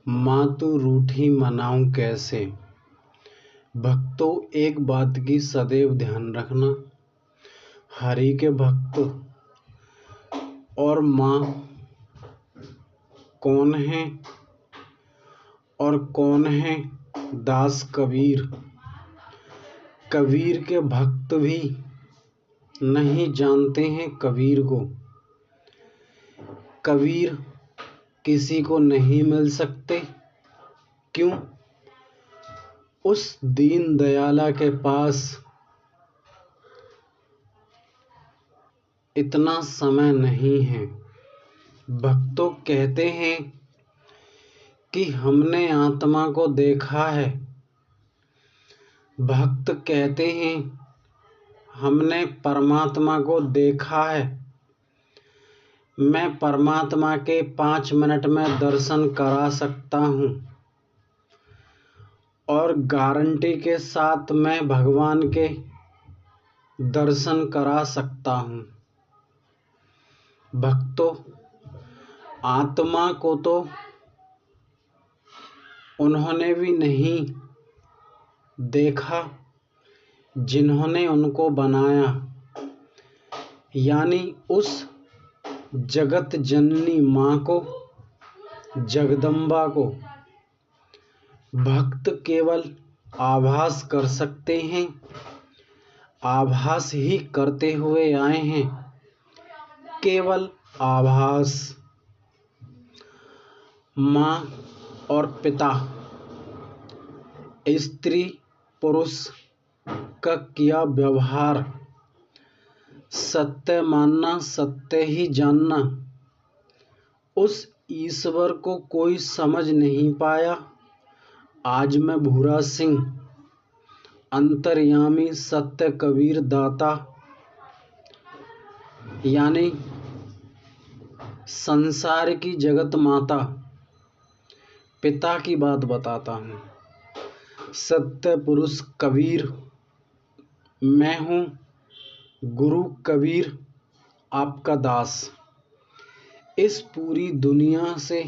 माँ तू रूठी मनाऊं कैसे। भक्तों, एक बात की सदैव ध्यान रखना, हरि के भक्त और माँ कौन है और कौन है दास कबीर। कबीर के भक्त भी नहीं जानते हैं कबीर को। कबीर किसी को नहीं मिल सकते। क्यों? उस दीन दयाला के पास इतना समय नहीं है। भक्तों कहते हैं कि हमने आत्मा को देखा है। भक्त कहते हैं हमने परमात्मा को देखा है। मैं परमात्मा के 5 मिनट में दर्शन करा सकता हूँ और गारंटी के साथ मैं भगवान के दर्शन करा सकता हूँ। भक्तों, आत्मा को तो उन्होंने भी नहीं देखा जिन्होंने उनको बनाया, यानी उस जगत जननी माँ को, जगदम्बा को। भक्त केवल आभास कर सकते हैं, आभास ही करते हुए आए हैं, केवल आभास। माँ और पिता, स्त्री पुरुष का किया व्यवहार सत्य मानना, सत्य ही जानना, उस ईश्वर को कोई समझ नहीं पाया। आज मैं भूरा सिंह, अंतर्यामी सत्य कबीर दाता, यानी संसार की जगत माता, पिता की बात बताता हूँ। सत्य पुरुष कबीर मैं हूँ, गुरु कबीर आपका दास। इस पूरी दुनिया से,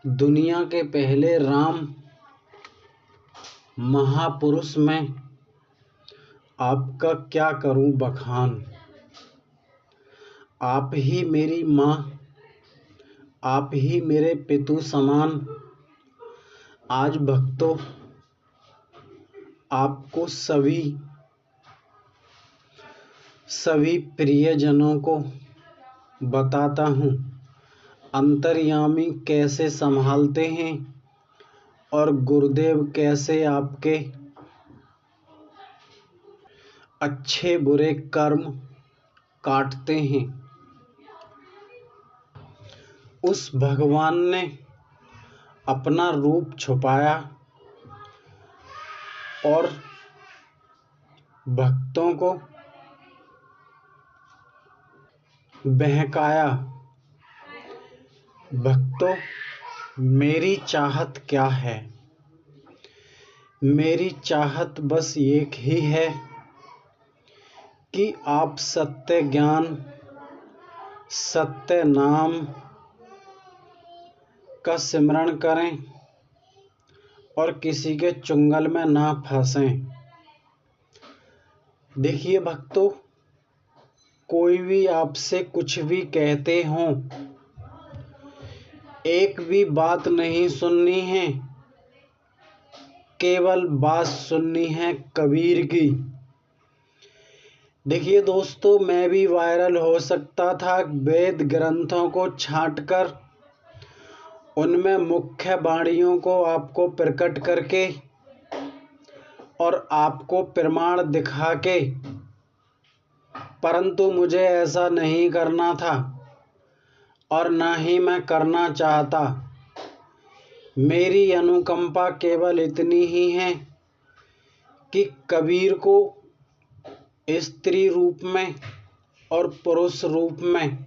दुनिया के पहले राम महापुरुष में आपका क्या करूं बखान। आप ही मेरी माँ, आप ही मेरे पितु समान। आज भक्तों, आपको सभी प्रियजनों को बताता हूँ अंतर्यामी कैसे संभालते हैं और गुरुदेव कैसे आपके अच्छे बुरे कर्म काटते हैं। उस भगवान ने अपना रूप छुपाया और भक्तों को बहकाया। भक्तों, मेरी चाहत क्या है? मेरी चाहत बस एक ही है कि आप सत्य ज्ञान, सत्य नाम का सिमरण करें और किसी के चुंगल में ना फंसें। देखिए भक्तों, कोई भी आपसे कुछ भी कहते हों, एक भी बात नहीं सुननी है, केवल बात सुननी है कबीर की। देखिए दोस्तों, मैं भी वायरल हो सकता था वेद ग्रंथों को छांटकर उनमें मुख्य वाणियों को आपको प्रकट करके और आपको प्रमाण दिखा के, परंतु मुझे ऐसा नहीं करना था और ना ही मैं करना चाहता। मेरी अनुकंपा केवल इतनी ही है कि कबीर को स्त्री रूप में और पुरुष रूप में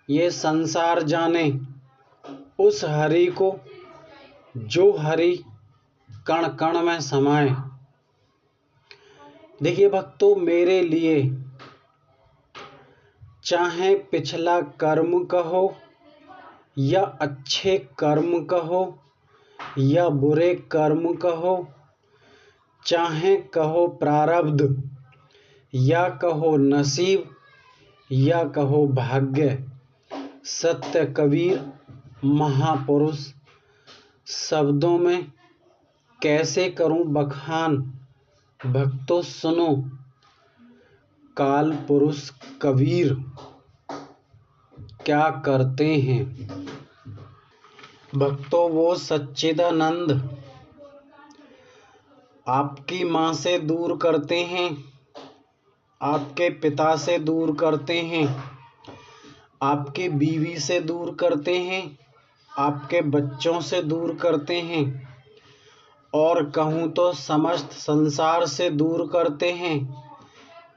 ये संसार जाने, उस हरि को जो हरि कण कण में समाए। देखिए भक्तों, मेरे लिए चाहे पिछला कर्म कहो या अच्छे कर्म कहो या बुरे कर्म कहो, चाहे कहो प्रारब्ध या कहो नसीब या कहो भाग्य, सत्य कबीर महापुरुष शब्दों में कैसे करूं बखान। भक्तों सुनो काल पुरुष कबीर क्या करते हैं। भक्तों वो सच्चिदानंद आपकी माँ से दूर करते हैं, आपके पिता से दूर करते हैं, आपकी बीवी से दूर करते हैं, आपके बच्चों से दूर करते हैं, और कहूँ तो समस्त संसार से दूर करते हैं,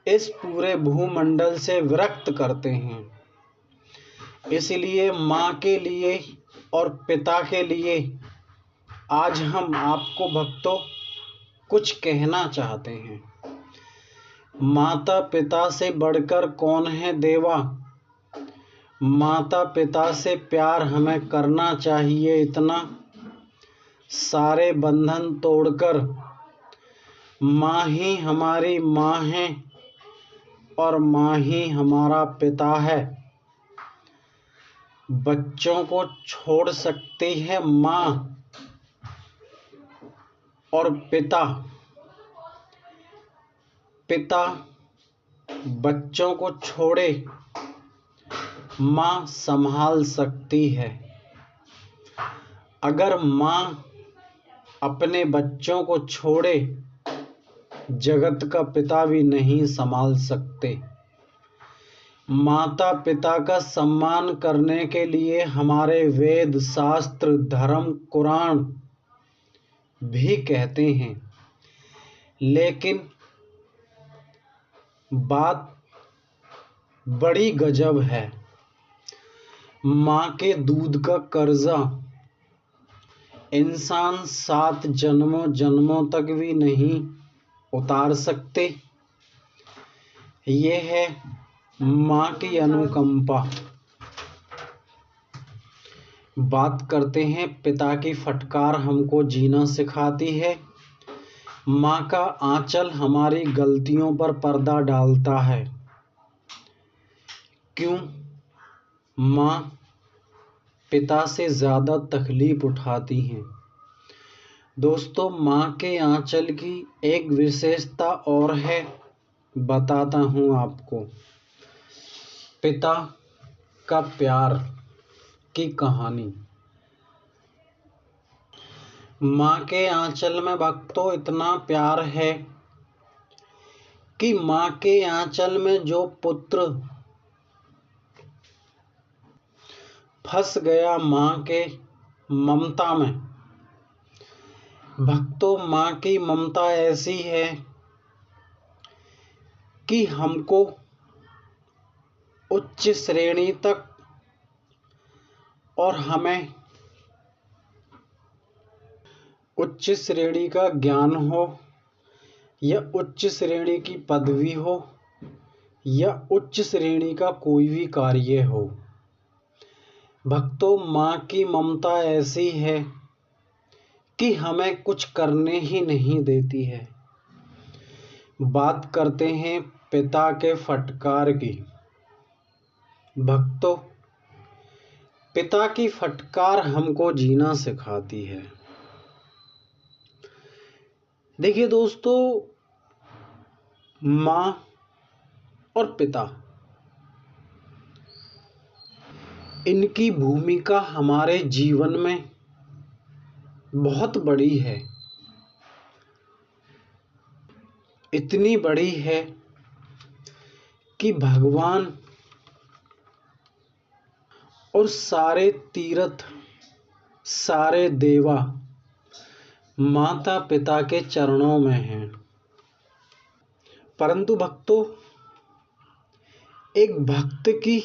इस पूरे भूमंडल से विरक्त करते हैं। इसलिए माँ के लिए और पिता के लिए आज हम आपको भक्तों कुछ कहना चाहते हैं। माता पिता से बढ़कर कौन है देवा, माता पिता से प्यार हमें करना चाहिए इतना, सारे बंधन तोड़कर माँ ही हमारी माँ है और माँ ही हमारा पिता है। बच्चों को छोड़ सकती है माँ और पिता बच्चों को छोड़े माँ संभाल सकती है। अगर माँ अपने बच्चों को छोड़े जगत का पिता भी नहीं संभाल सकते। माता पिता का सम्मान करने के लिए हमारे वेद शास्त्र धर्म कुरान भी कहते हैं, लेकिन बात बड़ी गजब है। माँ के दूध का कर्जा इंसान 7 जन्मों तक भी नहीं उतार सकते। ये है माँ की अनुकंपा। बात करते हैं पिता की फटकार हमको जीना सिखाती है। माँ का आंचल हमारी गलतियों पर पर्दा डालता है। क्यों? माँ पिता से ज़्यादा तकलीफ उठाती हैं। दोस्तों माँ के आंचल की एक विशेषता और है, बताता हूँ आपको। पिता का प्यार की कहानी। माँ के आंचल में भक्तों इतना प्यार है कि माँ के आंचल में जो पुत्र फंस गया माँ के ममता में, भक्तों माँ की ममता ऐसी है कि हमको उच्च श्रेणी तक और हमें उच्च श्रेणी का ज्ञान हो या उच्च श्रेणी की पदवी हो या उच्च श्रेणी का कोई भी कार्य हो, भक्तों माँ की ममता ऐसी है कि हमें कुछ करने ही नहीं देती है। बात करते हैं पिता के फटकार की। भक्तों पिता की फटकार हमको जीना सिखाती है। देखिए दोस्तों, माँ और पिता इनकी भूमिका हमारे जीवन में बहुत बड़ी है। इतनी बड़ी है कि भगवान और सारे तीर्थ सारे देवा माता पिता के चरणों में हैं। परंतु भक्तों एक भक्त की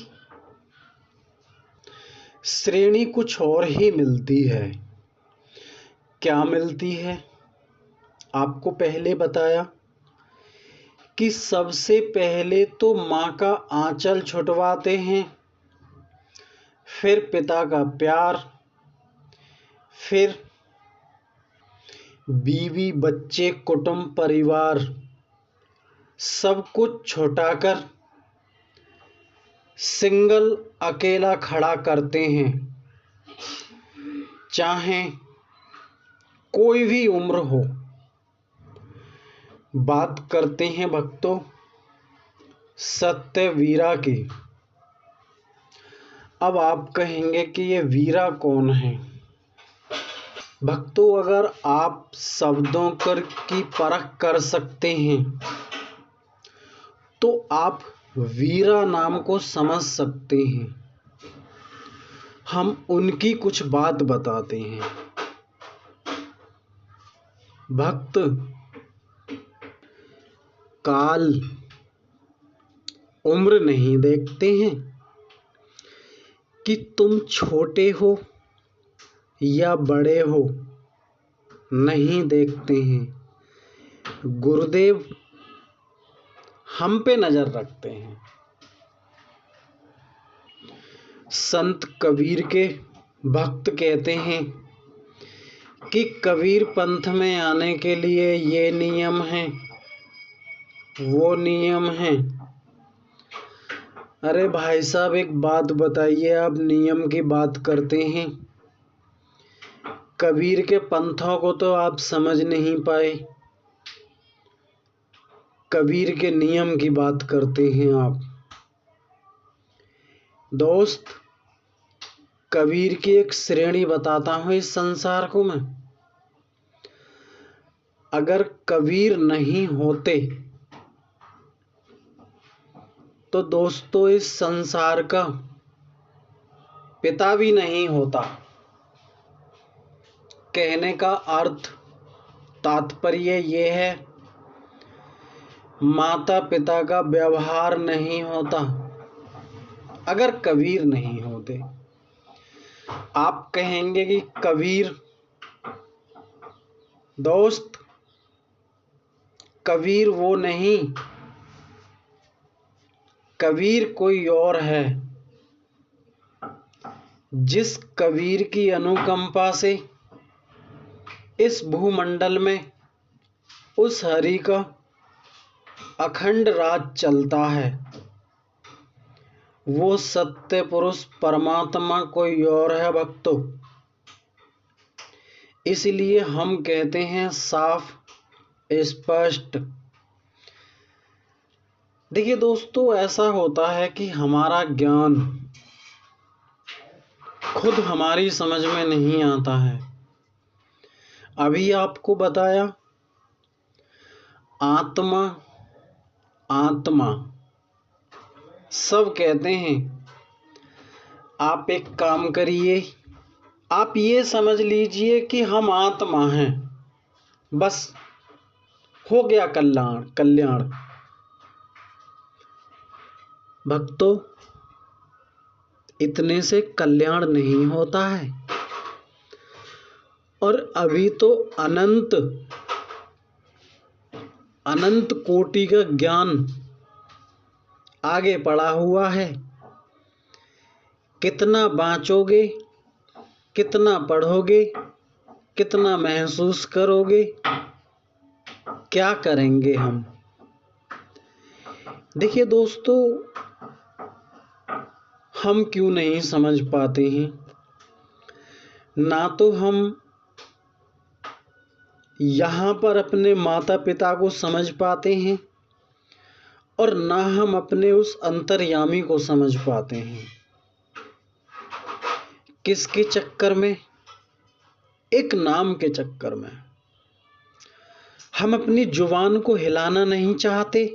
श्रेणी कुछ और ही मिलती है। क्या मिलती है? आपको पहले बताया कि सबसे पहले तो माँ का आंचल छुटवाते हैं, फिर पिता का प्यार, फिर बीवी बच्चे कुटुंब परिवार सब कुछ छुटाकर सिंगल अकेला खड़ा करते हैं। चाहे कोई भी उम्र हो। बात करते हैं भक्तों सत्यवीरा की। अब आप कहेंगे कि ये वीरा कौन है। भक्तों, अगर आप शब्दों की परख कर सकते हैं तो आप वीरा नाम को समझ सकते हैं। हम उनकी कुछ बात बताते हैं। भक्त काल उम्र नहीं देखते हैं कि तुम छोटे हो या बड़े हो, नहीं देखते हैं। गुरुदेव हम पे नजर रखते हैं। संत कबीर के भक्त कहते हैं कि कबीर पंथ में आने के लिए ये नियम है, वो नियम है। अरे भाई साहब, एक बात बताइए, आप नियम की बात करते हैं। कबीर के पंथों को तो आप समझ नहीं पाए, कबीर के नियम की बात करते हैं आप। दोस्त, कबीर की एक श्रेणी बताता हूं इस संसार को मैं। अगर कबीर नहीं होते तो दोस्तों इस संसार का पिता भी नहीं होता। कहने का अर्थ तात्पर्य ये है, माता पिता का व्यवहार नहीं होता अगर कबीर नहीं होते। आप कहेंगे कि कबीर, दोस्त कबीर वो नहीं, कबीर कोई और है। जिस कबीर की अनुकंपा से इस भूमंडल में उस हरि का अखंड राज चलता है, वो सत्य पुरुष परमात्मा कोई और है भक्तों। इसलिए हम कहते हैं साफ स्पष्ट। देखिए दोस्तों, ऐसा होता है कि हमारा ज्ञान खुद हमारी समझ में नहीं आता है। अभी आपको बताया आत्मा आत्मा सब कहते हैं। आप एक काम करिए, आप ये समझ लीजिए कि हम आत्मा हैं, बस हो गया कल्याण कल्याण। भक्तों, इतने से कल्याण नहीं होता है। और अभी तो अनंत अनंत कोटि का ज्ञान आगे पड़ा हुआ है। कितना बांचोगे, कितना पढ़ोगे, कितना महसूस करोगे, क्या करेंगे हम। देखिए दोस्तों, हम क्यों नहीं समझ पाते हैं। ना तो हम यहाँ पर अपने माता पिता को समझ पाते हैं और ना हम अपने उस अंतर्यामी को समझ पाते हैं। किसके चक्कर में? एक नाम के चक्कर में। हम अपनी जुबान को हिलाना नहीं चाहते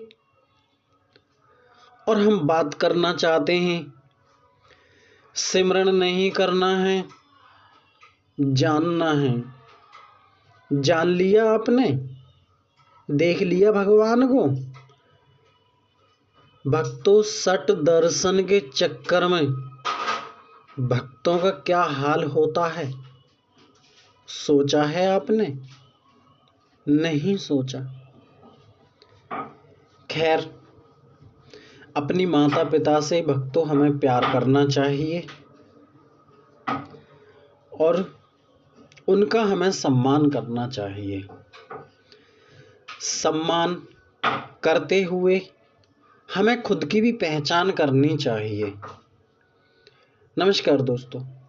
और हम बात करना चाहते हैं। सिमरन नहीं करना है, जानना है। जान लिया आपने, देख लिया भगवान को। भक्तों, सट दर्शन के चक्कर में भक्तों का क्या हाल होता है, सोचा है आपने? नहीं सोचा। खैर, अपनी माता पिता से भक्तों हमें प्यार करना चाहिए। और उनका हमें सम्मान करना चाहिए। सम्मान करते हुए हमें खुद की भी पहचान करनी चाहिए। नमस्कार दोस्तों।